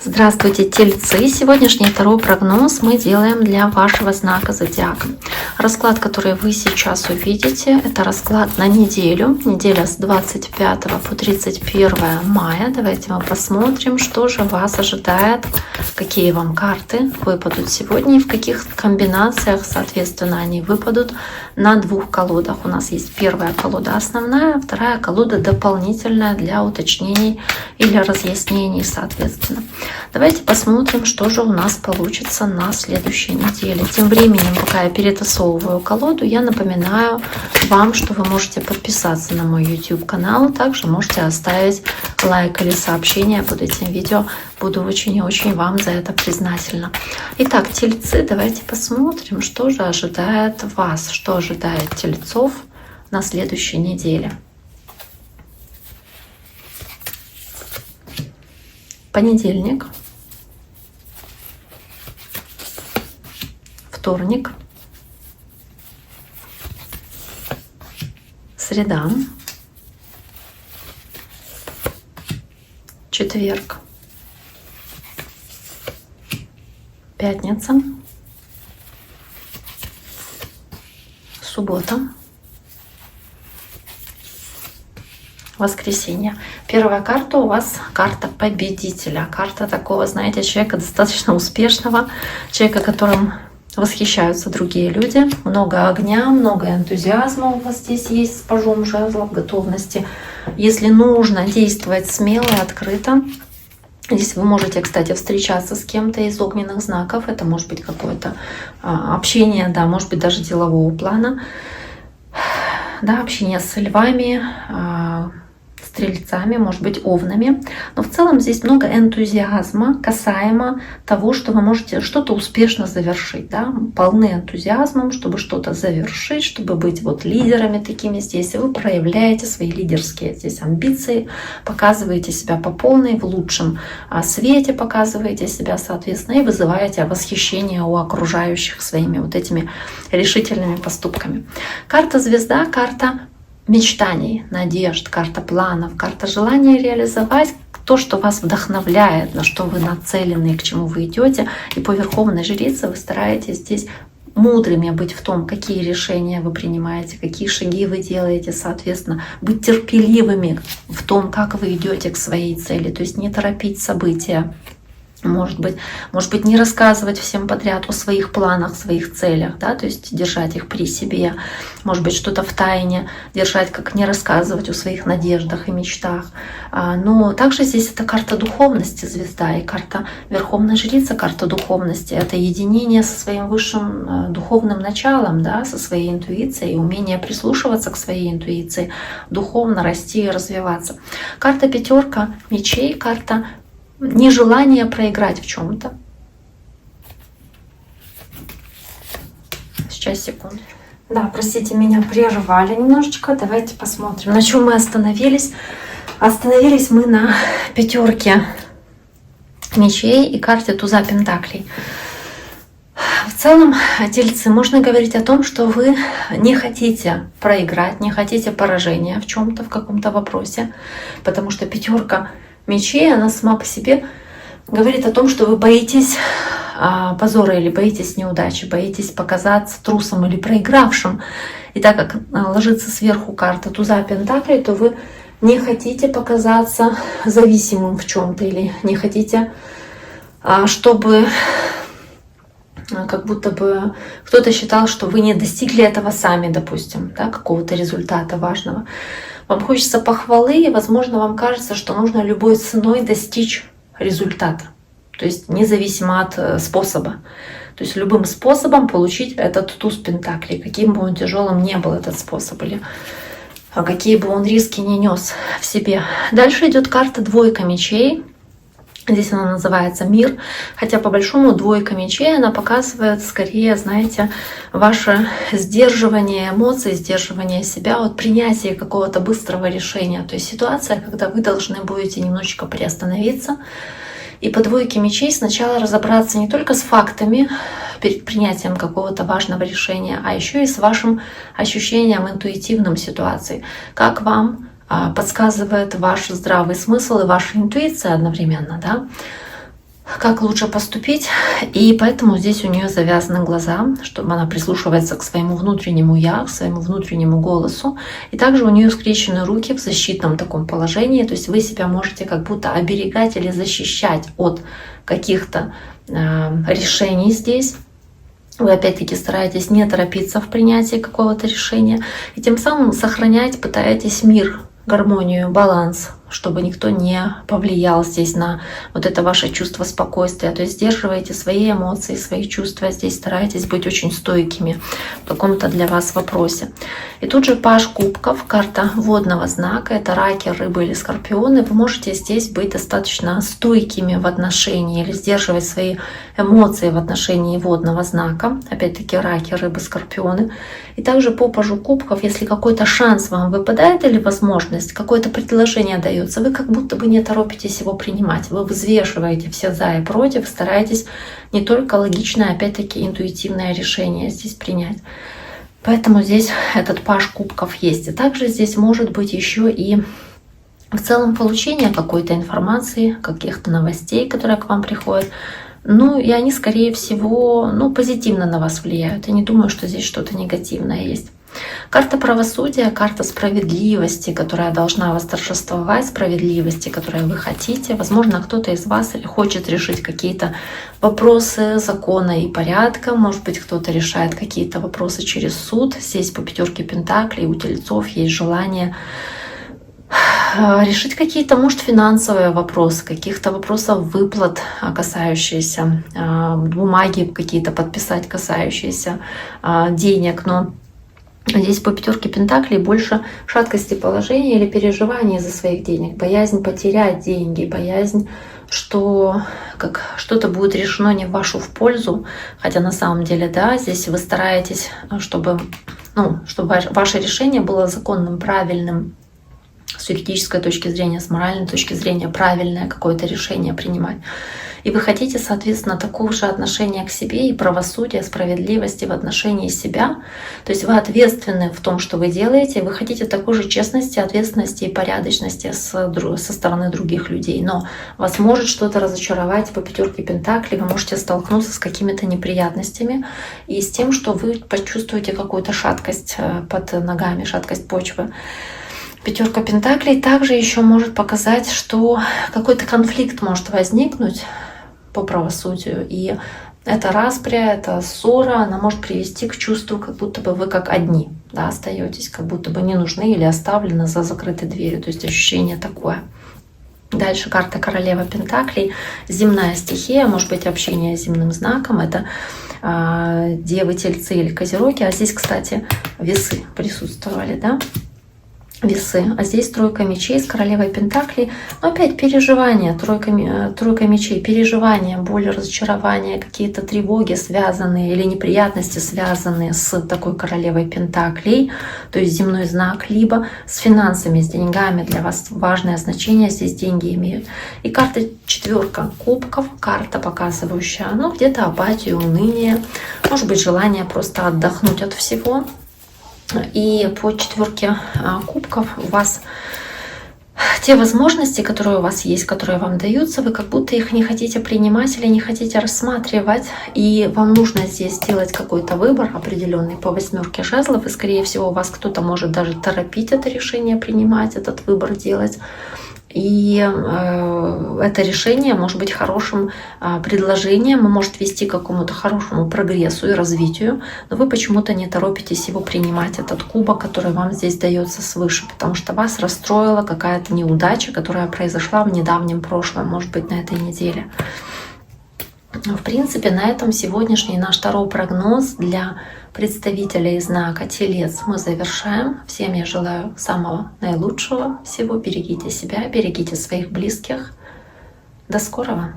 Здравствуйте, тельцы! Сегодняшний второй прогноз мы делаем для вашего знака зодиака. Расклад, который вы сейчас увидите, это расклад на неделю. Неделя с 25 по 31 мая. Давайте мы посмотрим, что же вас ожидает, какие вам карты выпадут сегодня и в каких комбинациях, соответственно, они выпадут на двух колодах. У нас есть первая колода основная, вторая колода дополнительная для уточнений или разъяснений, соответственно. Давайте посмотрим, что же у нас получится на следующей неделе. Тем временем, пока я перетасовываю колоду, я напоминаю вам, что вы можете подписаться на мой YouTube канал. Также можете оставить лайк или сообщение под этим видео. Буду очень и очень вам за это признательна. Итак, тельцы, давайте посмотрим, что же ожидает вас, что ожидает тельцов на следующей неделе. Понедельник, вторник, среда, четверг, пятница, суббота, воскресенье. Первая карта у вас карта победителя. Карта такого, знаете, человека достаточно успешного, человека, которым восхищаются другие люди. Много огня, много энтузиазма у вас здесь есть с пажом жезлов, готовности. Если нужно действовать смело и открыто. Здесь вы можете, кстати, встречаться с кем-то из огненных знаков. Это может быть какое-то общение, да, может быть даже делового плана. Да, общение с львами, стрельцами, может быть, овнами. Но в целом здесь много энтузиазма касаемо того, что вы можете что-то успешно завершить. Да? Полны энтузиазмом, чтобы что-то завершить, чтобы быть вот лидерами такими здесь. И вы проявляете свои лидерские здесь амбиции, показываете себя по полной, в лучшем свете показываете себя, соответственно, и вызываете восхищение у окружающих своими вот этими решительными поступками. Карта звезда, карта мечтаний, надежд, карта планов, карта желания реализовать то, что вас вдохновляет, на что вы нацелены, к чему вы идете. И по Верховной Жрице вы стараетесь здесь мудрыми быть в том, какие решения вы принимаете, какие шаги вы делаете, соответственно, быть терпеливыми в том, как вы идете к своей цели, то есть не торопить события. Может быть, не рассказывать всем подряд о своих планах, своих целях, да, то есть держать их при себе. Может быть, что-то в тайне держать, как не рассказывать о своих надеждах и мечтах. Но также здесь это карта духовности, звезда, и карта Верховной Жрицы, карта духовности. Это единение со своим высшим духовным началом, да, со своей интуицией, умение прислушиваться к своей интуиции, духовно расти и развиваться. Карта пятерка мечей, карта нежелание проиграть в чем-то. Сейчас, секунду. Да, простите, меня прервали немножечко. Давайте посмотрим, на чем мы остановились. Остановились мы на пятерке мечей и карте туза пентаклей. В целом, тельцы, можно говорить о том, что вы не хотите проиграть, не хотите поражения в чем-то, в каком-то вопросе, потому что пятерка мечей, она сама по себе говорит о том, что вы боитесь позора или боитесь неудачи, боитесь показаться трусом или проигравшим. И так как ложится сверху карта туза пентаклей, то вы не хотите показаться зависимым в чем-то или не хотите, чтобы как будто бы кто-то считал, что вы не достигли этого сами, допустим, да, какого-то результата важного. Вам хочется похвалы, и, возможно, вам кажется, что нужно любой ценой достичь результата. То есть независимо от способа. То есть любым способом получить этот туз пентаклей, каким бы он тяжелым ни был этот способ, или какие бы он риски не нес в себе. Дальше идет карта двойка мечей. Здесь она называется мир, хотя по большому двойка мечей, она показывает скорее, знаете, ваше сдерживание эмоций, сдерживание себя от принятия какого-то быстрого решения. То есть ситуация, когда вы должны будете немножечко приостановиться и по двойке мечей сначала разобраться не только с фактами перед принятием какого-то важного решения, а еще и с вашим ощущением интуитивным ситуации. Как вам подсказывает ваш здравый смысл и ваша интуиция одновременно, да? как лучше поступить, и поэтому здесь у нее завязаны глаза, чтобы она прислушивается к своему внутреннему я, к своему внутреннему голосу. И также у нее скрещены руки в защитном таком положении, то есть вы себя можете как будто оберегать или защищать от каких-то решений здесь. Вы опять-таки стараетесь не торопиться в принятии какого-то решения, и тем самым сохранять пытаетесь мир, гармонию, баланс, чтобы никто не повлиял здесь на вот это ваше чувство спокойствия. То есть сдерживаете свои эмоции, свои чувства. Здесь стараетесь быть очень стойкими в каком-то для вас вопросе. И тут же паж кубков, карта водного знака. Это раки, рыбы или скорпионы. Вы можете здесь быть достаточно стойкими в отношении или сдерживать свои эмоции в отношении водного знака. Опять-таки раки, рыбы, скорпионы. И также по пажу кубков, если какой-то шанс вам выпадает или возможность, какое-то предложение дается, вы как будто бы не торопитесь его принимать. Вы взвешиваете все за и против, стараетесь не только логичное, опять-таки интуитивное решение здесь принять. Поэтому здесь этот паж кубков есть. И также здесь может быть еще и в целом получение какой-то информации, каких-то новостей, которые к вам приходят. Ну, и они, скорее всего, позитивно на вас влияют. Я не думаю, что здесь что-то негативное есть. Карта правосудия, карта справедливости, которая должна восторжествовать, справедливости, которую вы хотите. Возможно, кто-то из вас хочет решить какие-то вопросы закона и порядка. Может быть, кто-то решает какие-то вопросы через суд. Здесь по пятерке пентаклей у тельцов есть желание решить какие-то, может, финансовые вопросы, каких-то вопросов выплат, касающиеся бумаги, какие-то подписать, касающиеся денег. Но здесь по пятерке пентаклей больше шаткости положения или переживания из-за своих денег, боязнь потерять деньги, боязнь, что что-то будет решено не в вашу в пользу, хотя на самом деле, да, здесь вы стараетесь, чтобы ваше решение было законным, правильным, с юридической точки зрения, с моральной точки зрения, правильное какое-то решение принимать. И вы хотите, соответственно, такого же отношения к себе и правосудия, справедливости в отношении себя. То есть вы ответственны в том, что вы делаете, вы хотите такой же честности, ответственности и порядочности со стороны других людей. Но вас может что-то разочаровать по пятерке пентаклей, вы можете столкнуться с какими-то неприятностями и с тем, что вы почувствуете какую-то шаткость под ногами, шаткость почвы. Пятерка пентаклей также еще может показать, что какой-то конфликт может возникнуть по правосудию. И эта распря, эта ссора, она может привести к чувству, как будто бы вы как одни, да, остаетесь, как будто бы не нужны или оставлены за закрытой дверью. То есть ощущение такое. Дальше карта королева пентаклей. Земная стихия, может быть, общение с земным знаком. Это девы, тельцы или козероги. А здесь, кстати, весы присутствовали, да? Весы. А здесь тройка мечей с королевой пентаклей. Но опять переживания, тройка мечей, переживания, боль, разочарования, какие-то тревоги связанные или неприятности, связанные с такой королевой пентаклей, то есть земной знак, либо с финансами, с деньгами. Для вас важное значение здесь деньги имеют. И карта четверка кубков, карта, показывающая, где-то апатию, уныние, может быть, желание просто отдохнуть от всего. И по четверке кубков у вас те возможности, которые у вас есть, которые вам даются, вы как будто их не хотите принимать или не хотите рассматривать. И вам нужно здесь сделать какой-то выбор определенный по восьмерке жезлов. И, скорее всего, вас кто-то может даже торопить это решение принимать, этот выбор делать. И это решение может быть хорошим предложением, может вести к какому-то хорошему прогрессу и развитию, но вы почему-то не торопитесь его принимать, этот кубок, который вам здесь дается свыше, потому что вас расстроила какая-то неудача, которая произошла в недавнем прошлом, может быть, на этой неделе. В принципе, на этом сегодняшний наш таро-прогноз для представителей знака Телец мы завершаем. Всем я желаю самого наилучшего всего. Берегите себя, берегите своих близких. До скорого!